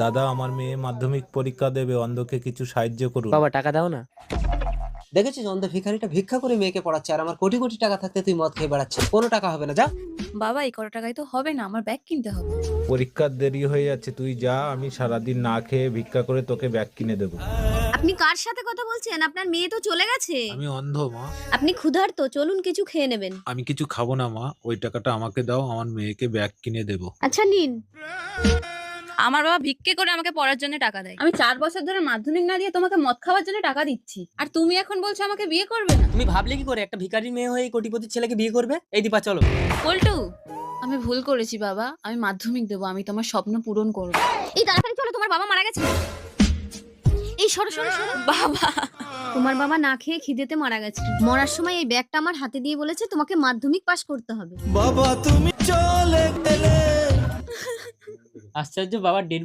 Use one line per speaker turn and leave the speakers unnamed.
দাদা, আমার মেয়ে মাধ্যমিক পরীক্ষা দেবে, অন্ধকে কিছু সাহায্য করুন।
বাবা টাকা দাও না।
দেখেছিস অন্ধ ভিখারিটা ভিক্ষা করে মেয়েকে পড়াচ্ছে, আর আমার কোটি কোটি টাকা থাকতে তুই মদ খেয়ে বেড়াচ্ছিস। কোনো টাকা হবে না, যা।
বাবা এই কত টাকায় তো হবে না, আমার ব্যাগ কিনতে হবে।
পরীক্ষার দেরি হয়ে যাচ্ছে, তুই যা, আমি সারাদিন না খেয়ে ভিক্ষা করে তোকে ব্যাগ কিনে দেবো।
আপনি কার সাথে কথা বলছেন? আপনার মেয়ে তো চলে গেছে।
আমি অন্ধ মা,
আপনি ক্ষুধার্ত, চলুন কিছু খেয়ে নেবেন।
আমি কিছু খাবো না মা, ওই টাকাটা আমাকে দাও, আমার মেয়েকে ব্যাগ কিনে দেবো।
আচ্ছা নিন।
আমার বাবা ভিক্ষে করে আমাকে পড়ার জন্য টাকা দেয়। আমি 4 বছর ধরে মাধ্যমিক না দিয়ে তোমাকে মদ খাওয়ার জন্য টাকা দিচ্ছি, আর তুমি এখন বলছো আমাকে বিয়ে করবে না।
তুমি ভাবলে কি করে একটা ভিখারির মেয়ে হয়ে এই কোটিপতির ছেলেকে বিয়ে করবে? এই দীপা চলো।
পল্টু, আমি ভুল করেছি বাবা, আমি মাধ্যমিক দেবো, আমি তোমার স্বপ্ন পূরণ করব।
এই তাড়াতাড়ি চলো, তোমার বাবা মারা গেছে। এই সরো সরো সরো।
বাবা,
তোমার বাবা না খেয়ে খিদেতে মারা গেছে। মরার সময় এই ব্যাগটা আমার হাতে দিয়ে বলেছে তোমাকে মাধ্যমিক পাস করতে হবে।
আশ্চর্য, বাবার ডেড